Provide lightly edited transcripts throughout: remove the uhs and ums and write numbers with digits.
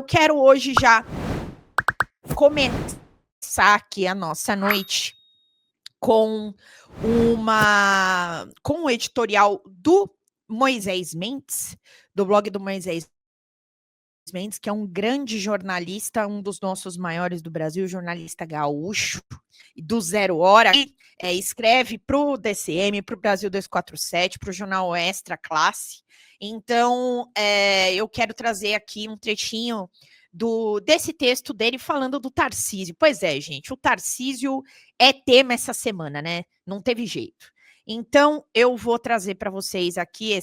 quero hoje já começar aqui a nossa noite com um editorial do Moisés Mendes, do blog do Moisés Mendes, que é um grande jornalista, um dos nossos maiores do Brasil, jornalista gaúcho, do Zero Hora, escreve para o DCM, para o Brasil 247, para o jornal Extra Classe. Então, eu quero trazer aqui um trechinho desse texto dele falando do Tarcísio. Pois é, gente, o Tarcísio é tema essa semana, né? Não teve jeito. Então, eu vou trazer para vocês aqui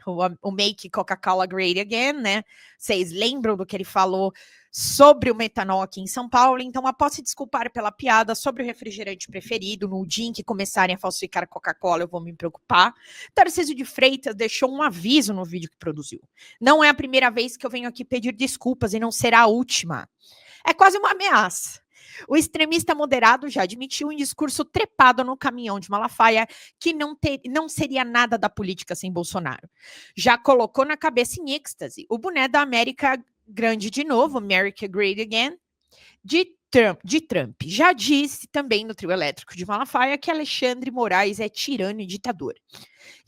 o Make Coca-Cola Great Again, né? Vocês lembram do que ele falou sobre o metanol aqui em São Paulo? Então, após se desculpar pela piada sobre o refrigerante preferido, no dia em que começarem a falsificar a Coca-Cola, eu vou me preocupar. Tarcísio de Freitas deixou um aviso no vídeo que produziu. Não é a primeira vez que eu venho aqui pedir desculpas e não será a última. É quase uma ameaça. O extremista moderado já admitiu em discurso trepado no caminhão de Malafaia que não seria nada da política sem Bolsonaro. Já colocou na cabeça em êxtase o boné da América Grande de novo, America Great Again, de Trump. Já disse também no trio elétrico de Malafaia que Alexandre Moraes é tirano e ditador.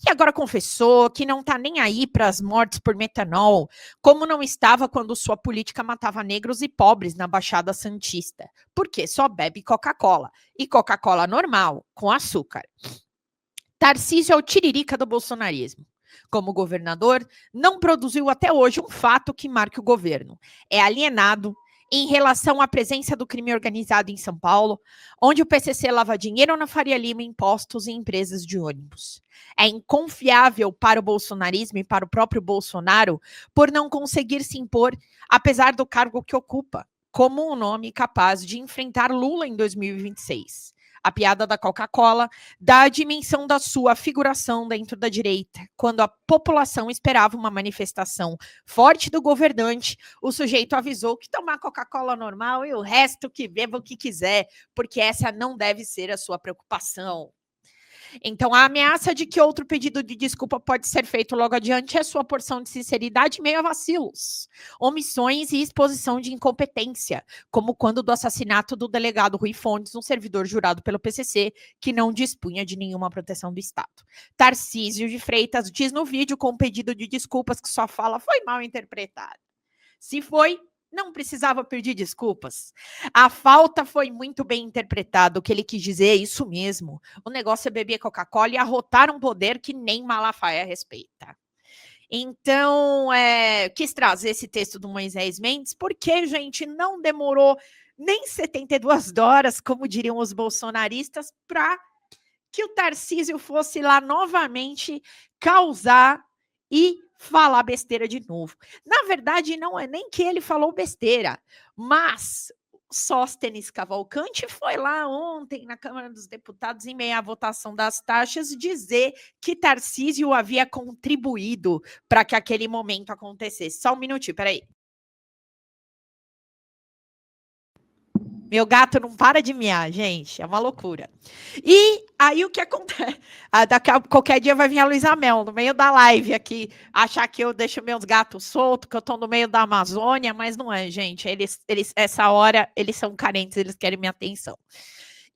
E agora confessou que não está nem aí para as mortes por metanol, como não estava quando sua política matava negros e pobres na Baixada Santista, porque só bebe Coca-Cola, e Coca-Cola normal, com açúcar. Tarcísio é o tiririca do bolsonarismo. Como governador, não produziu até hoje um fato que marque o governo. É alienado em relação à presença do crime organizado em São Paulo, onde o PCC lava dinheiro na Faria Lima, impostos e empresas de ônibus. É inconfiável para o bolsonarismo e para o próprio Bolsonaro por não conseguir se impor, apesar do cargo que ocupa, como um nome capaz de enfrentar Lula em 2026. A piada da Coca-Cola dá a dimensão da sua figuração dentro da direita. Quando a população esperava uma manifestação forte do governante, o sujeito avisou que tomar Coca-Cola normal e o resto que beba o que quiser, porque essa não deve ser a sua preocupação. Então, a ameaça de que outro pedido de desculpa pode ser feito logo adiante é sua porção de sinceridade meio a vacilos, omissões e exposição de incompetência, como quando do assassinato do delegado Rui Fontes, um servidor jurado pelo PCC, que não dispunha de nenhuma proteção do Estado. Tarcísio de Freitas diz no vídeo com um pedido de desculpas que sua fala foi mal interpretada. Se foi, não precisava pedir desculpas. A falta foi muito bem interpretada. O que ele quis dizer é isso mesmo. O negócio é beber Coca-Cola e arrotar um poder que nem Malafaia respeita. Então, quis trazer esse texto do Moisés Mendes, porque, gente, não demorou nem 72 horas, como diriam os bolsonaristas, para que o Tarcísio fosse lá novamente causar e falar besteira de novo. Na verdade, não é nem que ele falou besteira, mas Sóstenes Cavalcante foi lá ontem na Câmara dos Deputados, em meio à votação das taxas, dizer que Tarcísio havia contribuído para que aquele momento acontecesse. Só um minutinho, peraí. Meu gato não para de miar, gente, é uma loucura. E aí o que acontece? Qualquer dia vai vir a Luísa Mel no meio da live aqui, achar que eu deixo meus gatos soltos, que eu tô no meio da Amazônia, mas não é, gente. Eles essa hora, eles são carentes, eles querem minha atenção.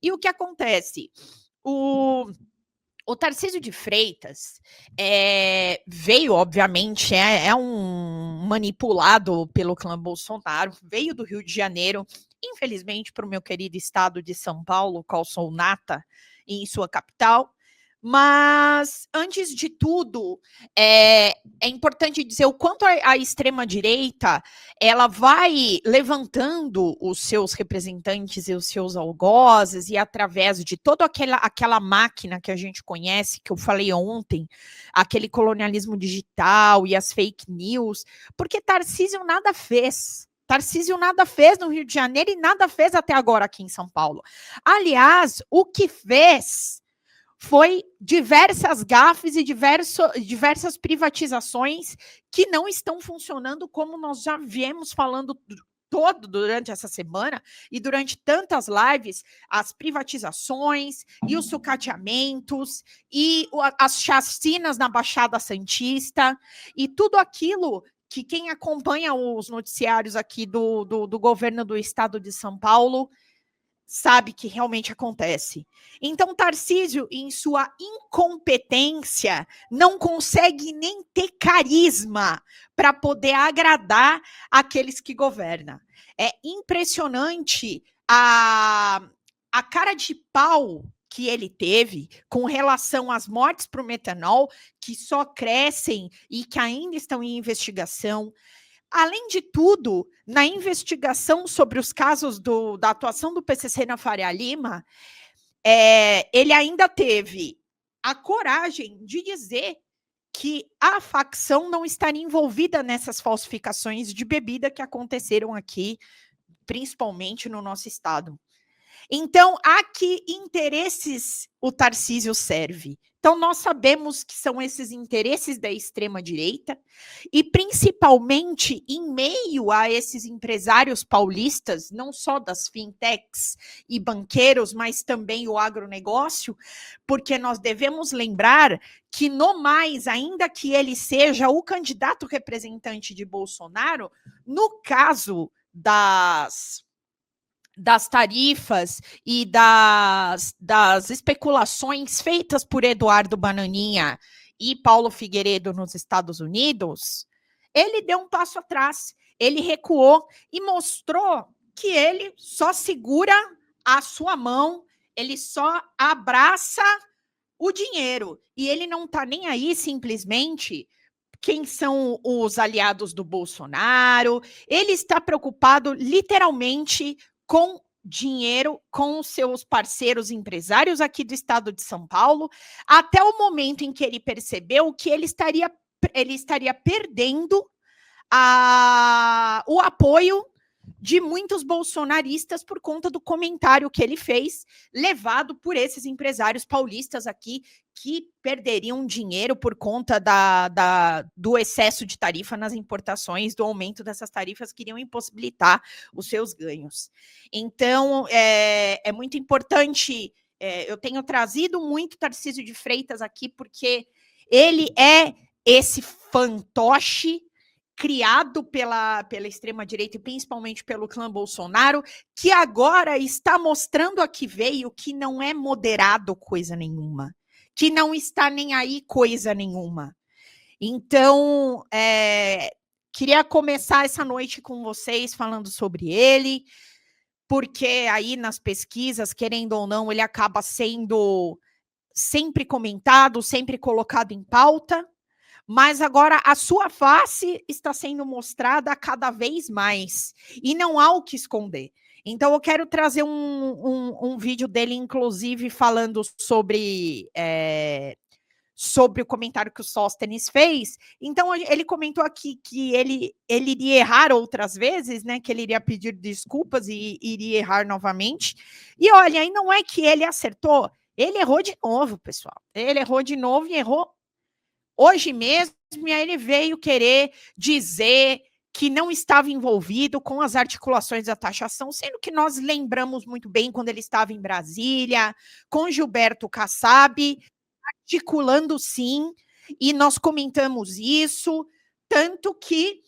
E o que acontece? O Tarcísio de Freitas veio, obviamente, é um manipulado pelo clã Bolsonaro, veio do Rio de Janeiro, infelizmente, para o meu querido estado de São Paulo, qual sou nata em sua capital. Mas, antes de tudo, é importante dizer o quanto a extrema-direita ela vai levantando os seus representantes e os seus algozes, e através de toda aquela máquina que a gente conhece, que eu falei ontem, aquele colonialismo digital e as fake news, porque Tarcísio nada fez. Tarcísio nada fez no Rio de Janeiro e nada fez até agora aqui em São Paulo. Aliás, o que fez foi diversas gafes e diversas privatizações que não estão funcionando, como nós já viemos falando todo durante essa semana e durante tantas lives, as privatizações e os sucateamentos e as chacinas na Baixada Santista e tudo aquilo que quem acompanha os noticiários aqui do governo do estado de São Paulo sabe que realmente acontece. Então, Tarcísio, em sua incompetência, não consegue nem ter carisma para poder agradar aqueles que governam. É impressionante a cara de pau que ele teve com relação às mortes por metanol, que só crescem e que ainda estão em investigação. Além de tudo, na investigação sobre os casos da atuação do PCC na Faria Lima, ele ainda teve a coragem de dizer que a facção não estaria envolvida nessas falsificações de bebida que aconteceram aqui, principalmente no nosso estado. Então, a que interesses o Tarcísio serve? Então, nós sabemos que são esses interesses da extrema-direita, e principalmente em meio a esses empresários paulistas, não só das fintechs e banqueiros, mas também o agronegócio, porque nós devemos lembrar que, no mais, ainda que ele seja o candidato representante de Bolsonaro, no caso das tarifas e das especulações feitas por Eduardo Bananinha e Paulo Figueiredo nos Estados Unidos, ele deu um passo atrás, ele recuou e mostrou que ele só segura a sua mão, ele só abraça o dinheiro, e ele não está nem aí simplesmente quem são os aliados do Bolsonaro, ele está preocupado literalmente com dinheiro, com os seus parceiros empresários aqui do estado de São Paulo, até o momento em que ele percebeu que ele estaria perdendo o apoio de muitos bolsonaristas por conta do comentário que ele fez, levado por esses empresários paulistas aqui, que perderiam dinheiro por conta do excesso de tarifa nas importações, do aumento dessas tarifas que iriam impossibilitar os seus ganhos. Então, é muito importante, eu tenho trazido muito Tarcísio de Freitas aqui, porque ele é esse fantoche criado pela extrema-direita e principalmente pelo clã Bolsonaro, que agora está mostrando a que veio que não é moderado coisa nenhuma, que não está nem aí coisa nenhuma. Então, queria começar essa noite com vocês falando sobre ele, porque aí nas pesquisas, querendo ou não, ele acaba sendo sempre comentado, sempre colocado em pauta, mas agora a sua face está sendo mostrada cada vez mais, e não há o que esconder. Então, eu quero trazer um vídeo dele, inclusive, falando sobre o comentário que o Sóstenes fez. Então, ele comentou aqui que ele iria errar outras vezes, né? Que ele iria pedir desculpas e iria errar novamente. E olha, aí não é que ele acertou, ele errou de novo, pessoal. Ele errou de novo e errou hoje mesmo, e aí ele veio querer dizer que não estava envolvido com as articulações da taxação, sendo que nós lembramos muito bem quando ele estava em Brasília, com Gilberto Kassab, articulando sim, e nós comentamos isso, tanto que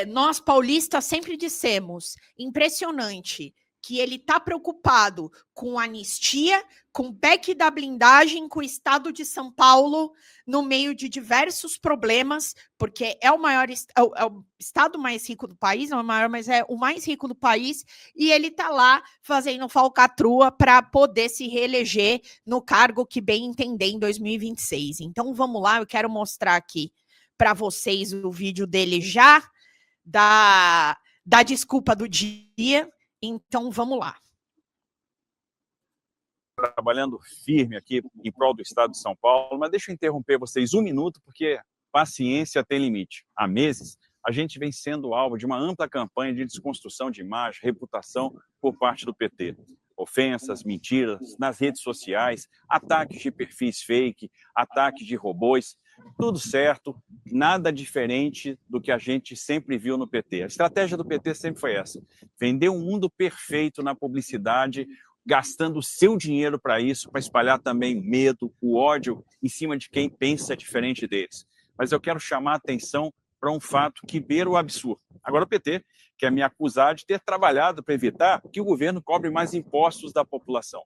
nós paulistas sempre dissemos, impressionante, que ele está preocupado com anistia, com PEC da blindagem, com o estado de São Paulo, no meio de diversos problemas, porque é o maior é o estado mais rico do país, não é o maior, mas é o mais rico do país, e ele está lá fazendo falcatrua para poder se reeleger no cargo que bem entender em 2026. Então, vamos lá, eu quero mostrar aqui para vocês o vídeo dele já, da desculpa do dia. Então, vamos lá. Trabalhando firme aqui em prol do estado de São Paulo, mas deixa eu interromper vocês um minuto, porque paciência tem limite. Há meses, a gente vem sendo alvo de uma ampla campanha de desconstrução de imagem, reputação por parte do PT. Ofensas, mentiras nas redes sociais, ataques de perfis fake, ataques de robôs, tudo certo, nada diferente do que a gente sempre viu no PT. A estratégia do PT sempre foi essa: vender um mundo perfeito na publicidade, gastando o seu dinheiro para isso, para espalhar também medo, o ódio em cima de quem pensa diferente deles. Mas eu quero chamar a atenção para um fato que beira o absurdo. Agora o PT quer me acusar de ter trabalhado para evitar que o governo cobre mais impostos da população.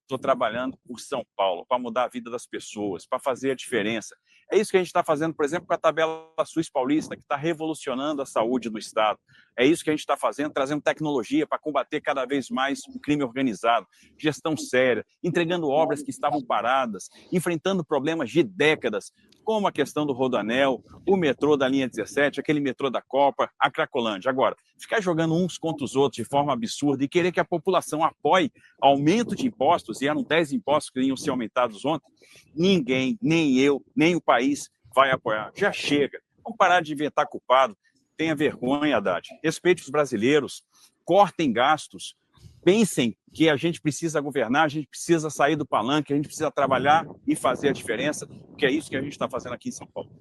Estou trabalhando por São Paulo, para mudar a vida das pessoas, para fazer a diferença. É isso que a gente está fazendo, por exemplo, com a tabela SUS paulista, que está revolucionando a saúde do Estado. É isso que a gente está fazendo, trazendo tecnologia para combater cada vez mais o crime organizado, gestão séria, entregando obras que estavam paradas, enfrentando problemas de décadas, como a questão do Rodoanel, o metrô da linha 17, aquele metrô da Copa, a Cracolândia. Agora, ficar jogando uns contra os outros de forma absurda e querer que a população apoie aumento de impostos, e eram 10 impostos que iam ser aumentados ontem, ninguém, nem eu, nem o país vai apoiar. Já chega. Vamos parar de inventar culpado. Tenha vergonha, Haddad. Respeite os brasileiros, cortem gastos, pensem que a gente precisa governar, a gente precisa sair do palanque, a gente precisa trabalhar e fazer a diferença, que é isso que a gente está fazendo aqui em São Paulo.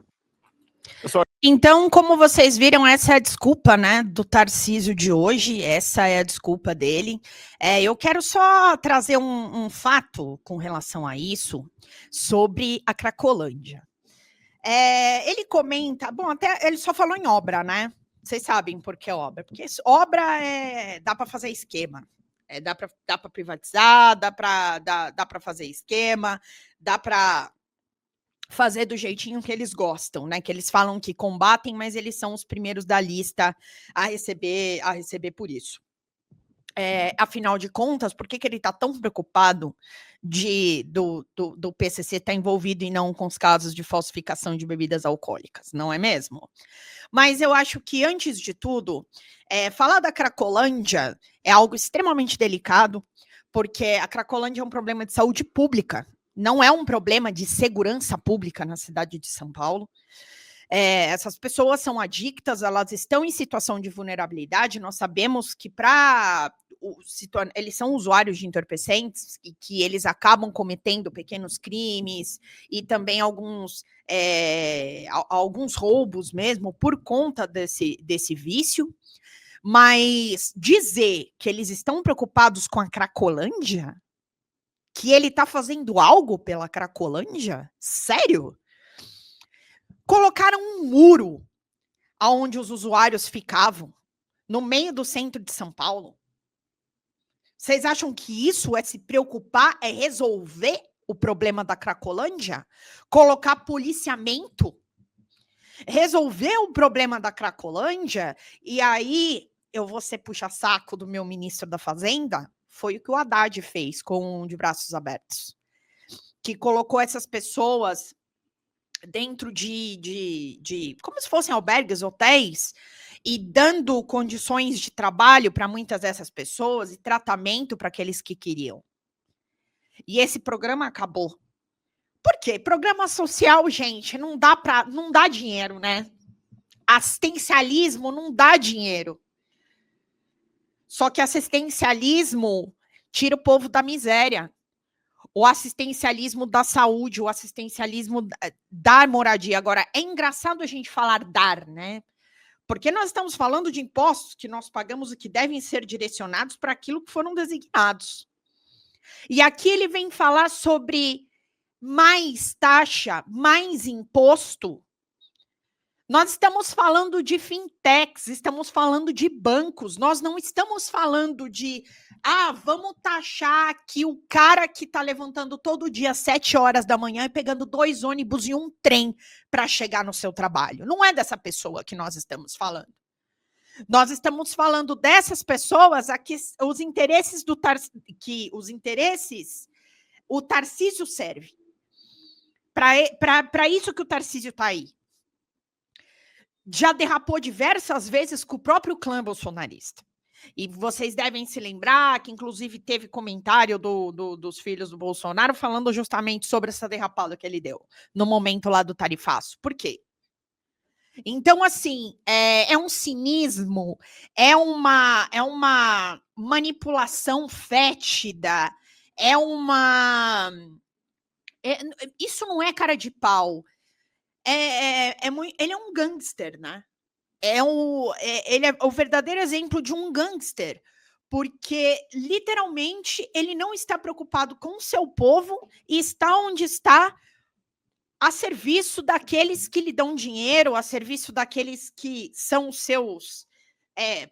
Então, como vocês viram, essa é a desculpa, né, do Tarcísio de hoje, essa é a desculpa dele. Eu quero só trazer um fato com relação a isso, sobre a Cracolândia. Ele comenta, bom, até ele só falou em obra, né? Vocês sabem por que obra? Porque obra dá para fazer esquema. Dá para privatizar, dá para fazer esquema, dá para fazer do jeitinho que eles gostam, né? Que eles falam que combatem, mas eles são os primeiros da lista a receber por isso. Afinal de contas, por que ele está tão preocupado do PCC estar envolvido e não com os casos de falsificação de bebidas alcoólicas, não é mesmo? Mas eu acho que, antes de tudo, falar da Cracolândia é algo extremamente delicado, porque a Cracolândia é um problema de saúde pública, não é um problema de segurança pública na cidade de São Paulo. Essas pessoas são adictas, elas estão em situação de vulnerabilidade. Nós sabemos que eles são usuários de entorpecentes e que eles acabam cometendo pequenos crimes e também alguns roubos mesmo por conta desse vício. Mas dizer que eles estão preocupados com a Cracolândia, que ele está fazendo algo pela Cracolândia? Sério? Colocaram um muro aonde os usuários ficavam, no meio do centro de São Paulo. Vocês acham que isso é se preocupar, é resolver o problema da Cracolândia? Colocar policiamento? Resolver o problema da Cracolândia? E aí, eu vou ser puxa-saco do meu ministro da Fazenda? Foi o que o Haddad fez com o De Braços Abertos, que colocou essas pessoas dentro de como se fossem albergues, hotéis, e dando condições de trabalho para muitas dessas pessoas e tratamento para aqueles que queriam. E esse programa acabou. Por quê? Programa social, gente, não dá dinheiro, né? Assistencialismo não dá dinheiro. Só que assistencialismo tira o povo da miséria. O assistencialismo da saúde, o assistencialismo da moradia. Agora, é engraçado a gente falar dar, né? Porque nós estamos falando de impostos que nós pagamos e que devem ser direcionados para aquilo que foram designados. E aqui ele vem falar sobre mais taxa, mais imposto. Nós estamos falando de fintechs, estamos falando de bancos, nós não estamos falando de vamos taxar aqui o cara que está levantando todo dia às 7 horas da manhã e pegando 2 ônibus e um trem para chegar no seu trabalho. Não é dessa pessoa que nós estamos falando. Nós estamos falando dessas pessoas a que os interesses o Tarcísio serve. Para isso que o Tarcísio está aí. Já derrapou diversas vezes com o próprio clã bolsonarista. E vocês devem se lembrar que, inclusive, teve comentário dos filhos do Bolsonaro falando justamente sobre essa derrapada que ele deu no momento lá do tarifaço. Por quê? Então, assim, é um cinismo, é uma manipulação fétida, isso não é cara de pau. Ele é um gangster, né? Ele é o verdadeiro exemplo de um gangster, porque literalmente ele não está preocupado com o seu povo e está onde está a serviço daqueles que lhe dão dinheiro, a serviço daqueles que são seus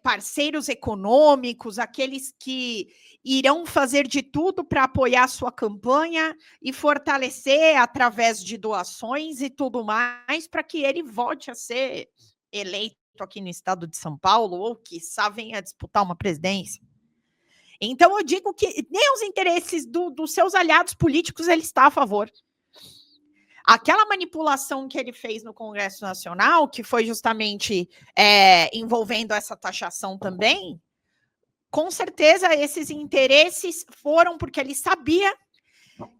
parceiros econômicos, aqueles que irão fazer de tudo para apoiar sua campanha e fortalecer através de doações e tudo mais, para que ele volte a ser eleito aqui no estado de São Paulo, ou quiçá venha disputar uma presidência. Então eu digo que nem os interesses dos seus aliados políticos ele está a favor. Aquela manipulação que ele fez no Congresso Nacional, que foi justamente envolvendo essa taxação também, com certeza esses interesses foram porque ele sabia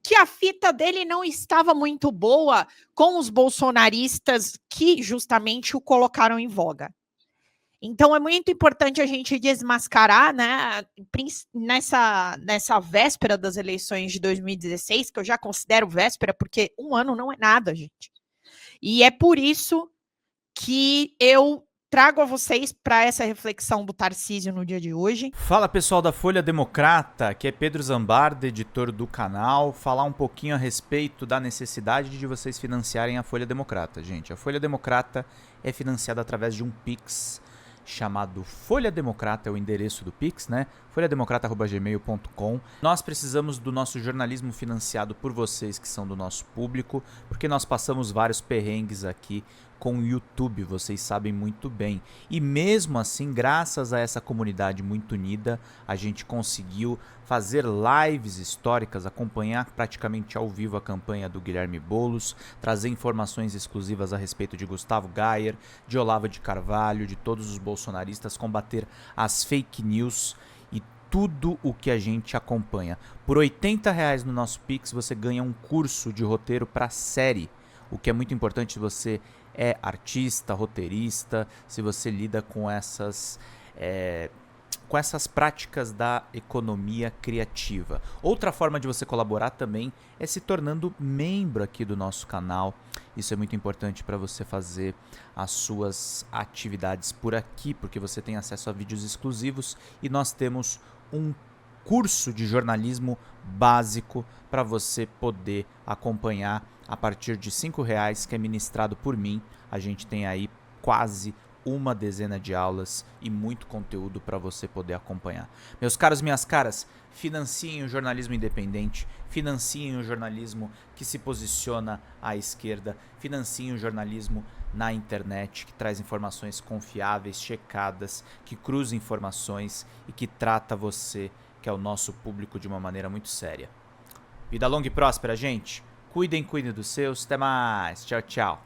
que a fita dele não estava muito boa com os bolsonaristas que justamente o colocaram em voga. Então é muito importante a gente desmascarar, né, nessa véspera das eleições de 2016, que eu já considero véspera, porque um ano não é nada, gente. E é por isso que eu trago a vocês para essa reflexão do Tarcísio no dia de hoje. Fala pessoal da Folha Democrata, aqui é Pedro Zambarda, editor do canal, falar um pouquinho a respeito da necessidade de vocês financiarem a Folha Democrata. Gente, a Folha Democrata é financiada através de um Pix chamado Folha Democrata, é o endereço do Pix, né? folhademocrata@gmail.com. Nós precisamos do nosso jornalismo financiado por vocês que são do nosso público, porque nós passamos vários perrengues aqui com o YouTube, vocês sabem muito bem. E mesmo assim, graças a essa comunidade muito unida, a gente conseguiu fazer lives históricas, acompanhar praticamente ao vivo a campanha do Guilherme Boulos, trazer informações exclusivas a respeito de Gustavo Gayer, de Olavo de Carvalho, de todos os bolsonaristas, combater as fake news e tudo o que a gente acompanha. Por R$80 no nosso Pix você ganha um curso de roteiro para série, o que é muito importante se você é artista, roteirista, se você lida com essas práticas da economia criativa. Outra forma de você colaborar também é se tornando membro aqui do nosso canal. Isso é muito importante para você fazer as suas atividades por aqui, porque você tem acesso a vídeos exclusivos e nós temos um curso de jornalismo básico para você poder acompanhar a partir de R$5, que é ministrado por mim. A gente tem aí quase uma dezena de aulas e muito conteúdo para você poder acompanhar. Meus caros, minhas caras, financiem o jornalismo independente, financiem o jornalismo que se posiciona à esquerda, financiem o jornalismo na internet, que traz informações confiáveis, checadas, que cruza informações e que trata você, que é o nosso público, de uma maneira muito séria. Vida longa e próspera, gente. Cuidem dos seus. Até mais. Tchau, tchau.